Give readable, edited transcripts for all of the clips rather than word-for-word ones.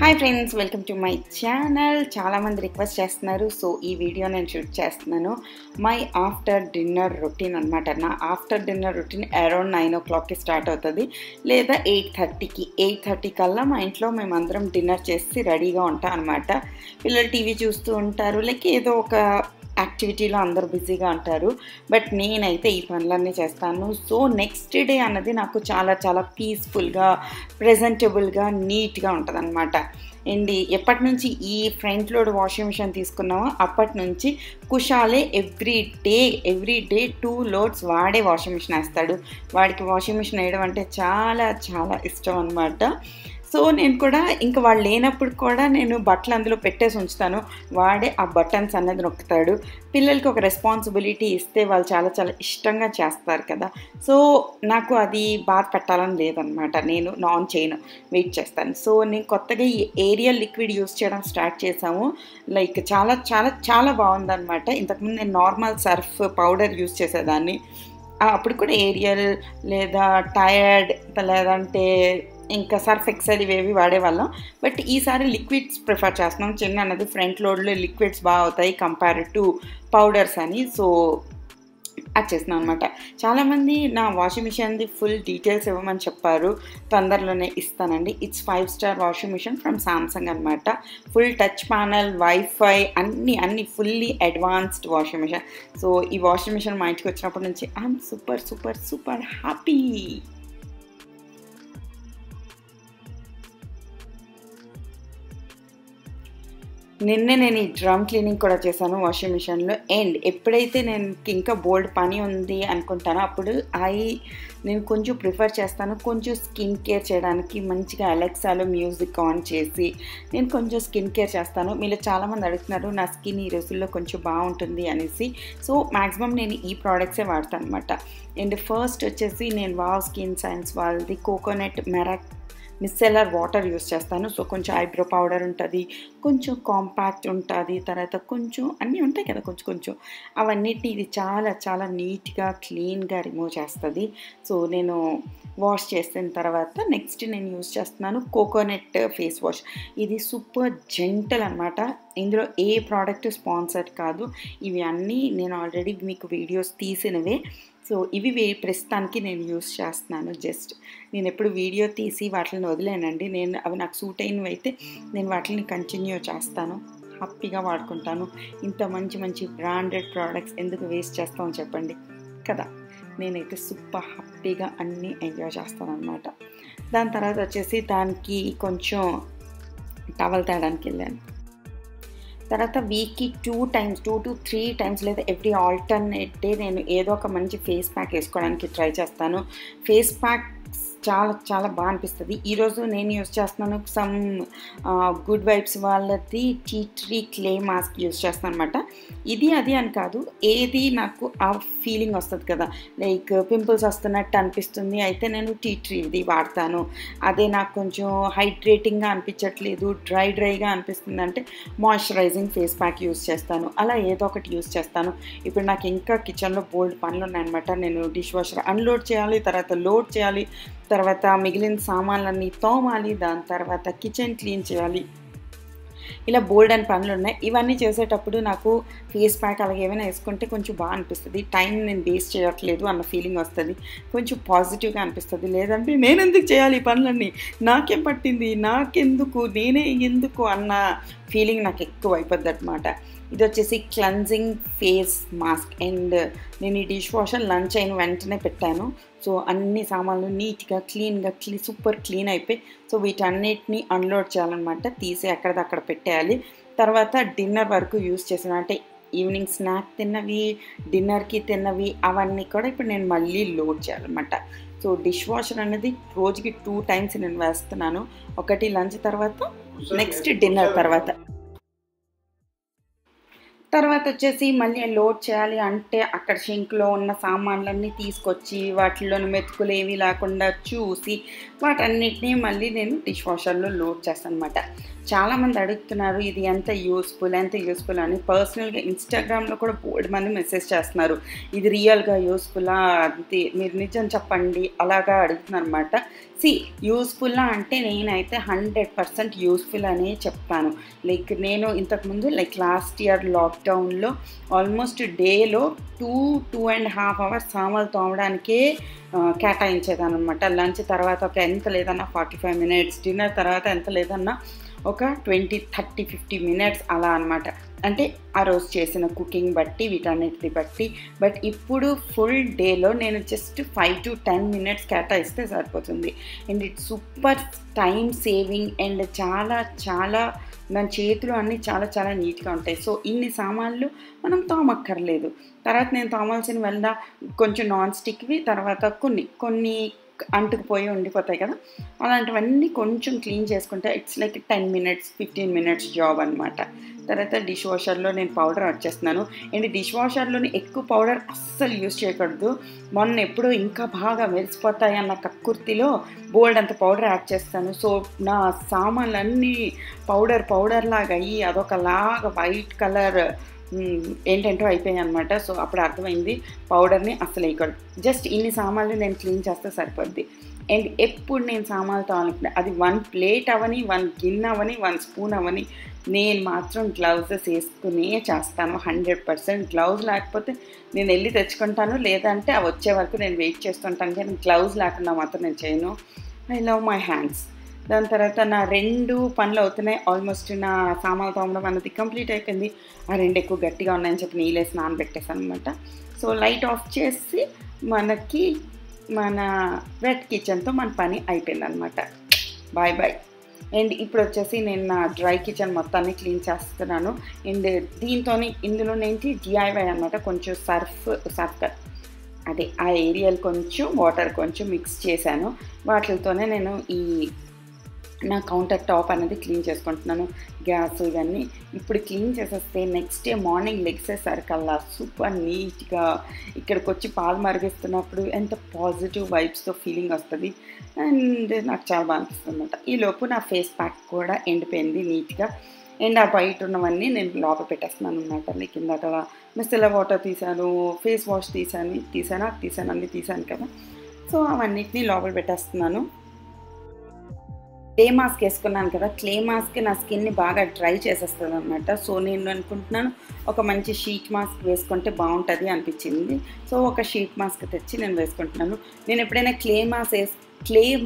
Hi friends, welcome to my channel. చాలామంది request చేస్తున్నారు, so ఈ వీడియో నేను షూట్ చేస్తున్నాను. మై ఆఫ్టర్ డిన్నర్ రొటీన్ అనమాట. నా ఆఫ్టర్ డిన్నర్ రొటీన్ అరౌండ్ 9 o'clockకి స్టార్ట్ అవుతుంది, లేదా 8:30కి. 8:30 కల్లా మా ఇంట్లో మేమందరం డిన్నర్ చేసి రెడీగా ఉంటాం అనమాట. పిల్లలు టీవీ చూస్తూ ఉంటారు, లైక్ ఏదో ఒక యాక్టివిటీలో అందరూ బిజీగా ఉంటారు. బట్ నేనైతే ఈ పనులన్నీ చేస్తాను. సో నెక్స్ట్ డే అన్నది నాకు చాలా చాలా పీస్ఫుల్గా, ప్రెజెంటబుల్గా, నీట్గా ఉంటుంది అనమాట. అండ్ ఎప్పటి నుంచి ఈ ఫ్రంట్ లోడ్ వాషింగ్ మిషన్ తీసుకున్నామో అప్పటి నుంచి కుషాలే ఎవ్రీ డే 2 loads వాడే వాషింగ్ మిషన్ వేస్తాడు. వాడికి వాషింగ్ మిషన్ వేయడం అంటే చాలా చాలా ఇష్టం అనమాట. సో నేను కూడా ఇంకా వాళ్ళు లేనప్పుడు కూడా నేను బట్టలు అందులో పెట్టేసి ఉంచుతాను. వాడే ఆ బటన్స్ అన్నది నొక్కుతాడు. పిల్లలకి ఒక రెస్పాన్సిబిలిటీ ఇస్తే వాళ్ళు చాలా చాలా ఇష్టంగా చేస్తారు కదా. సో నాకు అది బాధ పెట్టాలని లేదనమాట. నేను నాన్ చేయను, వెయిట్ చేస్తాను. సో నేను కొత్తగా ఈ ఏరియల్ లిక్విడ్ యూస్ చేయడం స్టార్ట్ చేసాము. లైక్ చాలా చాలా చాలా బాగుందనమాట. ఇంతకుముందు నేను నార్మల్ సర్ఫ్ పౌడర్ యూస్ చేసేదాన్ని. అప్పుడు కూడా ఏరియల్ లేదా టైర్డ్ లేదంటే ఇంకా సర్ఫ్ ఎక్సెల్ ఇవేవి వాడేవాళ్ళం. బట్ ఈసారి లిక్విడ్స్ ప్రిఫర్ చేస్తున్నాం. చిన్న అన్నది ఫ్రంట్ లోడ్లో లిక్విడ్స్ బాగా అవుతాయి కంపేర్ టు పౌడర్స్ అని. సో అది చేస్తున్నాం అనమాట. చాలామంది నా వాషింగ్ మిషన్ది ఫుల్ డీటెయిల్స్ ఇవ్వమని చెప్పారు. తొందరలోనే ఇస్తానండి. It's 5-star washing machine from Samsung అనమాట. ఫుల్ టచ్ ప్యానల్, వైఫై అన్నీ fully advanced washing machine. So ఈ వాషింగ్ మిషన్ మా ఇంటికి వచ్చినప్పటి నుంచి I'm super super super happy. నిన్నే నేను ఈ డ్రమ్ క్లీనింగ్ కూడా చేశాను వాషింగ్ మిషన్లో. అండ్ ఎప్పుడైతే నేను ఇంకా బోల్డ్ పని ఉంది అనుకుంటానో అప్పుడు నేను కొంచెం ప్రిఫర్ చేస్తాను కొంచెం స్కిన్ కేర్ చేయడానికి. మంచిగా అలెక్సాలో మ్యూజిక్ ఆన్ చేసి నేను కొంచెం స్కిన్ కేర్ చేస్తాను. మీరు చాలామంది అడుగుతున్నారు నా స్కిన్ ఈ రోజుల్లో కొంచెం బాగుంటుంది అనేసి. సో మ్యాక్సిమం నేను ఈ ప్రోడక్ట్సే వాడతాను అనమాట. అండ్ ఫస్ట్ వచ్చేసి నేను వావ్ స్కిన్ సైన్స్ వాళ్ళది కోకోనట్ మిస్సెలర్ వాటర్ యూస్ చేస్తాను. సో కొంచెం ఐబ్రో పౌడర్ ఉంటుంది, కొంచెం కాంపాక్ట్ ఉంటుంది, తర్వాత కొంచెం అన్నీ ఉంటాయి కదా కొంచెం అవన్నిటిని ఇది చాలా చాలా నీట్గా క్లీన్గా రిమూవ్ చేస్తుంది. సో నేను వాష్ చేసిన తర్వాత నెక్స్ట్ నేను యూస్ చేస్తున్నాను కోకోనట్ ఫేస్ వాష్. ఇది సూపర్ జెంటల్ అనమాట. ఇందులో ఏ ప్రోడక్ట్ స్పాన్సర్డ్ కాదు. ఇవి అన్నీ నేను ఆల్రెడీ మీకు వీడియోస్ తీసినవే. సో ఇవి ప్రస్తుతానికి నేను యూస్ చేస్తున్నాను. జస్ట్ నేను ఎప్పుడు వీడియో తీసి వాటిని వదిలేనండి. అవి నాకు సూట్ అయినవి అయితే నేను వాటిని కంటిన్యూ చేస్తాను, హ్యాపీగా వాడుకుంటాను. ఇంత మంచి మంచి బ్రాండెడ్ ప్రోడక్ట్స్ ఎందుకు వేస్ట్ చేస్తామని చెప్పండి కదా. నేనైతే సూపర్ హ్యాపీగా అన్నీ ఎంజాయ్ చేస్తాను అనమాట. దాని తర్వాత వచ్చేసి దానికి కొంచెం టవల్ తేడానికి వెళ్ళాను. తర్వాత వీక్కి 2 to 3 times లేదా ఎవ్రీ ఆల్టర్నేట్ డే నేను ఏదో ఒక మంచి ఫేస్ ప్యాక్ వేసుకోవడానికి ట్రై చేస్తాను. ఫేస్ ప్యాక్ చాలా చాలా బాగా అనిపిస్తుంది. ఈరోజు నేను యూస్ చేస్తున్నాను సమ్ గుడ్ వైబ్స్ వాళ్ళది tea tree clay mask use చేస్తాను అనమాట. ఇది అది అని కాదు, ఏది నాకు ఆ ఫీలింగ్ వస్తుంది కదా, లైక్ పింపుల్స్ వస్తున్నట్టు అనిపిస్తుంది అయితే నేను టీ ట్రీది వాడతాను. అదే నాకు కొంచెం హైడ్రేటింగ్గా అనిపించట్లేదు, డ్రైగా అనిపిస్తుంది అంటే మాయిశ్చరైజింగ్ ఫేస్ ప్యాక్ యూస్ చేస్తాను. అలా ఏదో ఒకటి యూస్ చేస్తాను. ఇప్పుడు నాకు ఇంకా కిచెన్లో బోల్డ్ పనులు ఉన్నాయన్నమాట. నేను డిష్ వాషర్ అన్లోడ్ చేయాలి, తర్వాత లోడ్ చేయాలి, తర్వాత మిగిలిన సామాన్లన్నీ తోమాలి, దాని తర్వాత కిచెన్ క్లీన్ చేయాలి. ఇలా బోల్డ్ అని పనులు ఉన్నాయి. ఇవన్నీ చేసేటప్పుడు నాకు ఫేస్ ప్యాక్ అలాగే ఏమైనా వేసుకుంటే కొంచెం బాగా అనిపిస్తుంది. టైం నేను వేస్ట్ చేయట్లేదు అన్న ఫీలింగ్ వస్తుంది, కొంచెం పాజిటివ్గా అనిపిస్తుంది. లేదంటే నేను ఎందుకు చేయాలి ఈ పనులన్నీ, నాకేం పట్టింది, నాకెందుకు, నేనే ఎందుకు అన్న ఫీలింగ్ నాకు ఎక్కువ అయిపోద్ది అనమాట. ఇది వచ్చేసి క్లెన్జింగ్ ఫేస్ మాస్క్. అండ్ నేను ఈ డిష్ వాషర్ లంచ్ అయిన వెంటనే పెట్టాను. సో అన్ని సామాన్లు నీట్గా సూపర్ క్లీన్ అయిపోయి, సో వీటన్నిటిని అన్లోడ్ చేయాలన్నమాట. తీసి అక్కడ పెట్టేయాలి. తర్వాత డిన్నర్ వరకు యూస్ చేసాను, అంటే ఈవినింగ్ స్నాక్ తిన్నవి, డిన్నర్కి తిన్నవి అవన్నీ కూడా ఇప్పుడు నేను మళ్ళీ లోడ్ చేయాలన్నమాట. సో డిష్ వాషర్ అనేది రోజుకి 2 టైమ్స్ నేను వేస్తున్నాను. ఒకటి లంచ్ తర్వాత, నెక్స్ట్ డిన్నర్ తర్వాత. తర్వాత వచ్చేసి మళ్ళీ లోడ్ చేయాలి అంటే అక్కడ షింక్లో ఉన్న సామాన్లన్నీ తీసుకొచ్చి వాటిలోని మెతుకులు ఏమీ లేకుండా చూసి వాటన్నిటినీ మళ్ళీ నేను డిష్ వాషర్లో లోడ్ చేస్తాను అనమాట. చాలామంది అడుగుతున్నారు ఇది ఎంత యూస్ఫుల్ అని. పర్సనల్గా ఇన్స్టాగ్రామ్లో కూడా బోల్డ్ మంది మెసేజ్ చేస్తున్నారు, ఇది రియల్గా యూస్ఫుల్లా, అంతే మీరు నిజం చెప్పండి అలాగా అడుగుతున్నారు అనమాట. యూస్ఫుల్లా అంటే నేనైతే 100% యూస్ఫుల్ అనే చెప్తాను. లైక్ నేను ఇంతకుముందు లాస్ట్ ఇయర్ లాక్డౌన్లో ఆల్మోస్ట్ డేలో 2.5 hours సామాన్లు తోమడానికే కేటాయించేదాన్ని అనమాట. లంచ్ తర్వాత ఒక ఎంత లేదన్నా 45 minutes, డిన్నర్ తర్వాత ఎంత లేదన్నా ఒక 20, 30, 50 minutes అలా అనమాట. అంటే ఆ రోజు చేసిన కుకింగ్ బట్టి వీటన్నిటిని బట్టి. బట్ ఇప్పుడు ఫుల్ డేలో నేను జస్ట్ 5 to 10 minutes కేటాయిస్తే సరిపోతుంది. And it's super time saving and చాలా చాలా మన చేతులు అన్నీ చాలా చాలా నీట్గా ఉంటాయి. సో ఇన్ని సామాన్లు మనం తోమక్కర్లేదు. తర్వాత నేను తోమాల్సిన వల్ల కొంచెం నాన్ స్టిక్వి, తర్వాత కొన్ని అంటుకుపోయి ఉండిపోతాయి కదా, అలాంటివన్నీ కొంచెం క్లీన్ చేసుకుంటే it's like 10 minutes, 15 minutes job అనమాట. తర్వాత డిష్ వాషర్లో నేను పౌడర్ యాడ్ చేస్తున్నాను. అండ్ డిష్ వాషర్లోని ఎక్కువ పౌడర్ అస్సలు యూజ్ చేయకూడదు. మొన్న ఎప్పుడో ఇంకా బాగా మెరిసిపోతాయి అన్న కక్కుర్తిలో బోల్డ్ అంత పౌడర్ యాడ్ చేస్తాను. సో నా సామాన్లన్నీ పౌడర్ లాగా అయ్యి అదొకలాగా వైట్ కలర్ ఏంటంటో అయిపోయాయి అనమాట. సో అప్పుడు అర్థమైంది పౌడర్ని అస్సలు వేయకూడదు. జస్ట్ ఇన్ని సామాన్లు నేను క్లీన్ చేస్తే సరిపోద్ది. అండ్ ఎప్పుడు నేను సామాన్లు తోమాలనుకుంటే అది 1 plate అవని, 1 గిన్నె అవని, 1 spoon అవని, నేను మాత్రం గ్లౌజెస్ వేసుకునే చేస్తాను. 100% గ్లౌజ్ లేకపోతే నేను వెళ్ళి తెచ్చుకుంటాను, లేదంటే అవి వచ్చే వరకు నేను వెయిట్ చేస్తుంటాను. కానీ గ్లౌజ్ లేకుండా మాత్రం నేను చేయను. I love my hands. దాని తర్వాత నా 2 పనులు అవుతున్నాయి. ఆల్మోస్ట్ నా సామాన్లు తోమడం అన్నది కంప్లీట్ అయిపోయింది. ఆ 2 ఎక్కువ గట్టిగా ఉన్నాయని చెప్పి నీళ్ళేసి నానబెట్టేసాను అనమాట. సో లైట్ ఆఫ్ చేసి మనకి మన వెట్ కిచెన్తో మన పని అయిపోయింది అనమాట. Bye bye. అండ్ ఇప్పుడు వచ్చేసి నేను నా డ్రై కిచెన్ మొత్తాన్ని క్లీన్ చేస్తున్నాను. అండ్ ఇందులోనేంటి DIY అనమాట. కొంచెం సర్ఫ్ అదే ఆ ఏరియాలు కొంచెం వాటర్ కొంచెం మిక్స్ చేశాను. వాటితోనే నేను ఈ నా కౌంటర్ టాప్ అనేది క్లీన్ చేసుకుంటున్నాను. గ్యాస్ ఇవన్నీ ఇప్పుడు క్లీన్ చేసేస్తే నెక్స్ట్ డే మార్నింగ్ లెగ్సేసరికల్లా సూపర్ నీట్గా ఇక్కడికి వచ్చి పాలు మరిగిస్తున్నప్పుడు ఎంత పాజిటివ్ వైబ్స్తో ఫీలింగ్ వస్తుంది. అండ్ నాకు చాలా బాగా అనిపిస్తుంది అనమాట. ఈలోపు నా ఫేస్ ప్యాక్ కూడా ఎండిపోయింది నీట్గా. అండ్ ఆ బయట ఉన్నవన్నీ నేను లోపల పెట్టేస్తున్నాను అనమాట. లైక్ ఇందాక మిస్టెలర్ వాటర్ తీసాను, ఫేస్ వాష్ అన్నీ తీసాను కదా. సో అవన్నిటిని లోపల పెట్టేస్తున్నాను. క్లే మాస్క్ వేసుకున్నాను కదా, క్లే మాస్క్ నా స్కిన్ని బాగా డ్రై చేసేస్తుంది అనమాట. సో నేను అనుకుంటున్నాను ఒక మంచి షీట్ మాస్క్ వేసుకుంటే బాగుంటుంది అనిపించింది. సో ఒక షీట్ మాస్క్ తెచ్చి నేను వేసుకుంటున్నాను. నేను ఎప్పుడైనా క్లే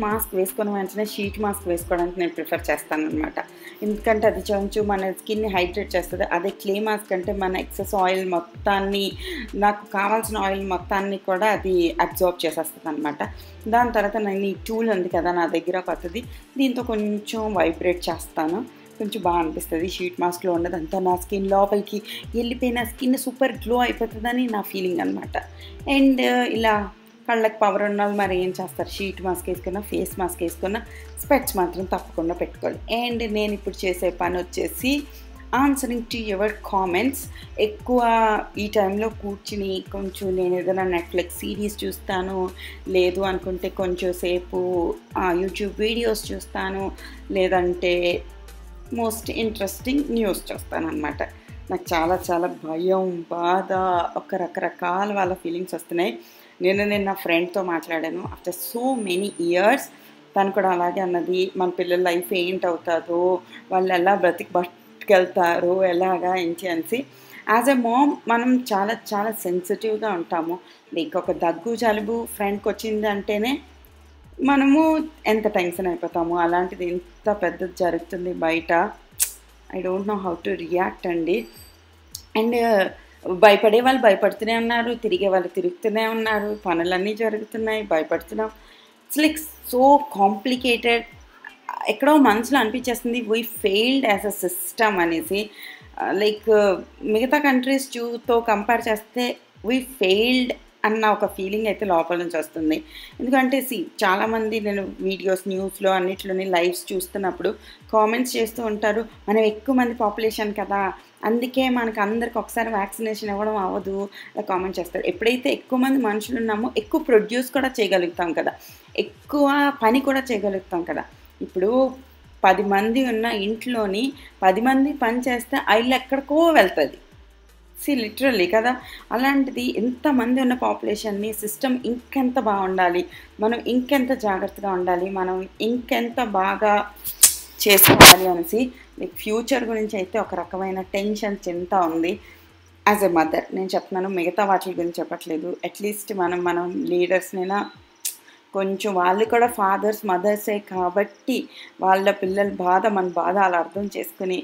మాస్క్ వేసుకున్న వెంటనే షీట్ మాస్క్ వేసుకోవడానికి నేను ప్రిఫర్ చేస్తాను అనమాట. ఎందుకంటే అది కొంచెం మన స్కిన్ని హైడ్రేట్ చేస్తుంది. అదే క్లే మాస్క్ అంటే మన ఎక్సెస్ ఆయిల్ మొత్తాన్ని, నాకు కావాల్సిన ఆయిల్ మొత్తాన్ని కూడా అది అబ్జార్బ్ చేసేస్తుంది అనమాట. దాని తర్వాత నేను ఈ టూల్ ఉంది కదా నా దగ్గర కొత్తది, దీంతో కొంచెం వైబ్రేట్ చేస్తాను. కొంచెం బాగా అనిపిస్తుంది. షీట్ మాస్క్లో ఉన్నదంతా నా స్కిన్ లోపలికి వెళ్ళిపోయిన స్కిన్ సూపర్ గ్లో అయిపోతుందని నా ఫీలింగ్ అనమాట. అండ్ ఇలా కళ్ళకి పవర్ ఉన్న వాళ్ళు మరి ఏం చేస్తారు, షీట్ మాస్క్ వేసుకున్నా, ఫేస్ మాస్క్ వేసుకున్నా, స్పెట్స్ మాత్రం తప్పకుండా పెట్టుకోవాలి. అండ్ నేను ఇప్పుడు చేసే పని వచ్చేసి ఆన్సరింగ్ టు యువర్ కామెంట్స్. ఎక్కువ ఈ టైంలో కూర్చుని కొంచెం నేను ఏదైనా నెట్ఫ్లిక్స్ సిరీస్ చూస్తాను, లేదు అనుకుంటే కొంచెం సేపు యూట్యూబ్ వీడియోస్ చూస్తాను, లేదంటే మోస్ట్ ఇంట్రెస్టింగ్ న్యూస్ చూస్తాను అనమాట. నాకు చాలా చాలా భయం, బాధ, ఒక రకరకాల వాళ్ళ ఫీలింగ్స్ వస్తున్నాయి. నేను నా ఫ్రెండ్తో మాట్లాడాను ఆఫ్టర్ సో మెనీ ఇయర్స్. తను కూడా అలాగే అన్నది, మన పిల్లల లైఫ్ ఏంటవుతుందో, వాళ్ళు ఎలా బతికెళ్తారు, ఎలాగా ఏంటి అనేసి. యాజ్ ఎ మామ్ మనం చాలా చాలా సెన్సిటివ్గా ఉంటాము. లైక్ ఒక దగ్గు జలుబు ఫ్రెండ్కి వచ్చింది అంటేనే మనము ఎంత టెన్షన్ అయిపోతాము. అలాంటిది ఎంత పెద్దది జరుగుతుంది బయట. I don't know how to react అండి. అండ్ భయపడే వాళ్ళు భయపడుతూనే ఉన్నారు, తిరిగే వాళ్ళు తిరుగుతూనే ఉన్నారు, పనులన్నీ జరుగుతున్నాయి, భయపడుతున్నాం. It's like so complicated. ఎక్కడో మనసులో అనిపించేస్తుంది we failed as a system అనేసి. లైక్ మిగతా కంట్రీస్తో కంపేర్ చేస్తే వీ ఫెయిల్డ్ అన్న ఒక ఫీలింగ్ అయితే లోపల నుంచి వస్తుంది. ఎందుకంటే చాలామంది నేను వీడియోస్, న్యూస్‌లో అన్నిట్లోని లైవ్స్ చూస్తున్నప్పుడు కామెంట్స్ చేస్తూ ఉంటారు. మనం ఎక్కువ మంది పాపులేషన్ కదా! అందుకే మనకు అందరికి ఒకసారి వ్యాక్సినేషన్ ఇవ్వడం అవ్వదు అలా కామెంట్ చేస్తారు. ఎప్పుడైతే ఎక్కువ మంది మనుషులున్నామో ఎక్కువ ప్రొడ్యూస్ కూడా చేయగలుగుతాం కదా! ఎక్కువ పని కూడా చేయగలుగుతాం కదా! ఇప్పుడు 10 మంది ఉన్న ఇంట్లోని 10 మంది పని చేస్తే ఆ ఇల్లు ఎక్కడికో వెళ్తది. లిటరల్లీ కదా! అలాంటిది ఎంతమంది ఉన్న పాపులేషన్‌ని సిస్టమ్ ఇంకెంత బాగుండాలి, మనం ఇంకెంత జాగ్రత్తగా ఉండాలి, మనం ఇంకెంత బాగా చేసుకోవాలి అనేసి ఫ్యూచర్ గురించి అయితే ఒక రకమైన టెన్షన్, చింత ఉంది. యాజ్ ఎ మదర్ నేను చెప్తున్నాను, మిగతా వాటి గురించి చెప్పట్లేదు. అట్‌లీస్ట్ మనం లీడర్స్‌నైనా కొంచెం వాళ్ళు కూడా ఫాదర్స్, మదర్సే కాబట్టి వాళ్ళ పిల్లల బాధ మన బాధ అలా అర్థం చేసుకొని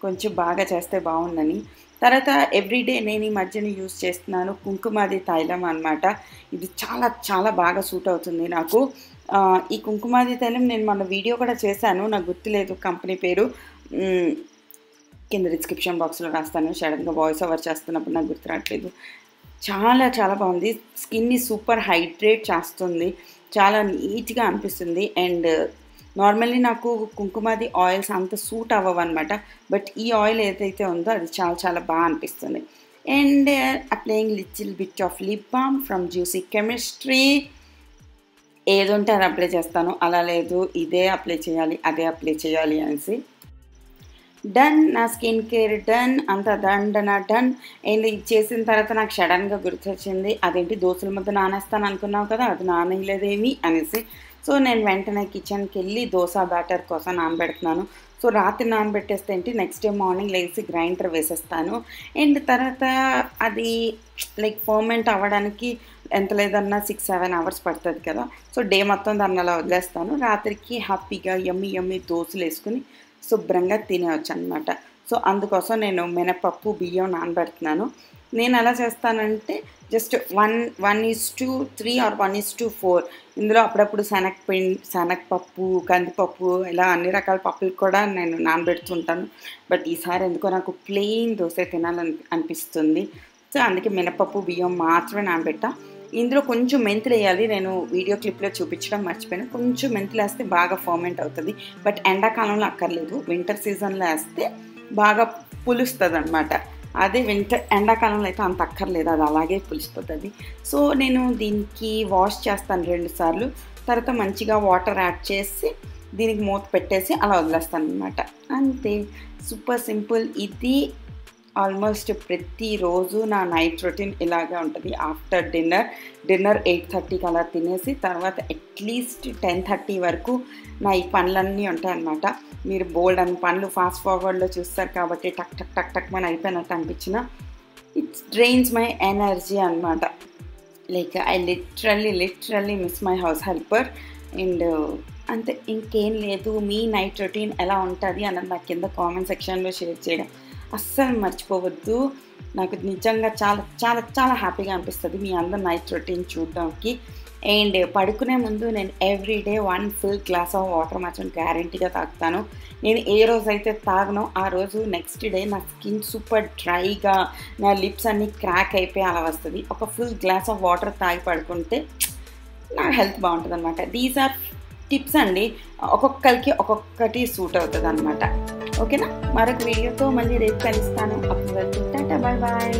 కొంచెం బాగా చేస్తే బాగుందని. తర్వాత ఎవ్రీడే నేను ఈ మధ్యన యూజ్ చేస్తున్నాను కుంకుమాది తైలం అనమాట. ఇది చాలా చాలా బాగా సూట్ అవుతుంది నాకు. ఈ కుంకుమాది తైలం నేను మొన్న వీడియో కూడా చేశాను, నాకు గుర్తులేదు కంపెనీ పేరు. కింద డిస్క్రిప్షన్ బాక్స్లో రాస్తాను. సడన్గా వాయిస్ ఓవర్ చేస్తున్నప్పుడు నాకు గుర్తు రావట్లేదు. చాలా చాలా బాగుంది. స్కిన్ని సూపర్ హైడ్రేట్ చేస్తుంది, చాలా నీట్గా అనిపిస్తుంది. అండ్ నార్మల్లీ నాకు కుంకుమాది ఆయిల్స్ అంత సూట్ అవ్వవన్నమాట. బట్ ఈ ఆయిల్ ఏదైతే ఉందో అది చాలా చాలా బాగా అనిపిస్తుంది. And applying little bit of lip balm from juicy chemistry. ఏది ఉంటే అది అప్లై చేస్తాను, అలా లేదు ఇదే అప్లై చేయాలి, అదే అప్లై చేయాలి అనేసి. డన్, నా స్కిన్ కేర్ డన్, అంత దండన డన్. అండ్ ఇది చేసిన తర్వాత నాకు సడన్గా గుర్తొచ్చింది, అదేంటి దోశల ముద్ద నానేస్తాను అనుకున్నావు కదా, అది నానేయలేదేమి అనేసి. సో నేను వెంటనే కిచెన్కి వెళ్ళి దోశ బ్యాటర్ కోసం నానబెడుతున్నాను. సో రాత్రి నానబెట్టేస్తే ఏంటి నెక్స్ట్ డే మార్నింగ్ లేచి గ్రైండర్ వేసేస్తాను. అండ్ తర్వాత అది లైక్ ఫర్మెంట్ అవ్వడానికి ఎంత లేదన్నా 6-7 అవర్స్ పడుతుంది కదా. సో డే మొత్తం దాన్ని అలా వదిలేస్తాను. రాత్రికి హ్యాపీగా యమ్మీ దోశలు వేసుకుని శుభ్రంగా తినేయచ్చు అనమాట. సో అందుకోసం నేను మినపప్పు, బియ్యం నానబెడుతున్నాను. నేను ఎలా చేస్తానంటే జస్ట్ 1:3 ఆర్ 1:4. ఇందులో అప్పుడప్పుడు శనగపప్పు, కందిపప్పు ఇలా అన్ని రకాల పప్పులు కూడా నేను నానబెడుతుంటాను. బట్ ఈసారి ఎందుకో నాకు ప్లెయిన్ దోశ తినాలని అనిపిస్తుంది. సో అందుకే మినపప్పు, బియ్యం మాత్రమే నానబెట్టా. ఇందులో కొంచెం మెంతులు వేయాలి, నేను వీడియో క్లిప్లో చూపించడం మర్చిపోయాను. కొంచెం మెంతులు వేస్తే బాగా ఫర్మెంట్ అవుతుంది. బట్ ఎండాకాలంలో అక్కర్లేదు, వింటర్ సీజన్లో వేస్తే బాగా పులుస్తుంది అనమాట. అదే ఎండాకాలంలో అయితే అంత అక్కర్లేదు, అది అలాగే పులిసిపోతుంది. సో నేను దీనికి వాష్ చేస్తాను 2 సార్లు. తర్వాత మంచిగా వాటర్ యాడ్ చేసి దీనికి మూత పెట్టేసి అలా వదిలేస్తాను అనమాట. అంతే, సూపర్ సింపుల్. ఇది ఆల్మోస్ట్ ప్రతిరోజు నా నైట్ రొటీన్ ఇలాగే ఉంటుంది. ఆఫ్టర్ డిన్నర్ 8:30కి అలా తినేసి తర్వాత అట్లీస్ట్ 10:30 వరకు నా ఈ పనులన్నీ ఉంటాయన్నమాట. మీరు బోల్డ్ అని పనులు ఫాస్ట్ ఫార్వర్డ్లో చూస్తారు కాబట్టి టక్ టక్ టక్ టక్ మన అయిపోయినట్టు అనిపించిన ఇట్స్ డ్రైన్స్ మై ఎనర్జీ అనమాట. Like I literally miss my house helper. And అంతే, ఇంకేం లేదు. మీ నైట్ రొటీన్ ఎలా ఉంటుంది అన్నది నాకు కింద కామెంట్ సెక్షన్లో షేర్ చేయడం అస్సలు మర్చిపోవద్దు. నాకు నిజంగా చాలా చాలా చాలా హ్యాపీగా అనిపిస్తుంది మీ అందరు నైట్ రొటీన్ చూడడానికి. అండ్ పడుకునే ముందు నేను everyday 1 full glass of water మాత్రం గ్యారంటీగా తాగుతాను. నేను ఏ రోజైతే తాగనో ఆ రోజు నెక్స్ట్ డే నా స్కిన్ సూపర్ డ్రైగా, నా లిప్స్ అన్నీ క్రాక్ అయిపోయి అలా వస్తుంది. ఒక ఫుల్ గ్లాస్ ఆఫ్ వాటర్ తాగి పడుకుంటే నా హెల్త్ బాగుంటుంది అనమాట. దీస్ ఆర్ టిప్స్ అండి, ఒక్కొక్కరికి ఒక్కొక్కటి సూట్ అవుతుంది అనమాట. ఓకేనా, మరొక వీడియోతో మళ్ళీ రేపు కలుస్తాను. అప్పటి వరకు టాటా, బాయ్ బాయ్.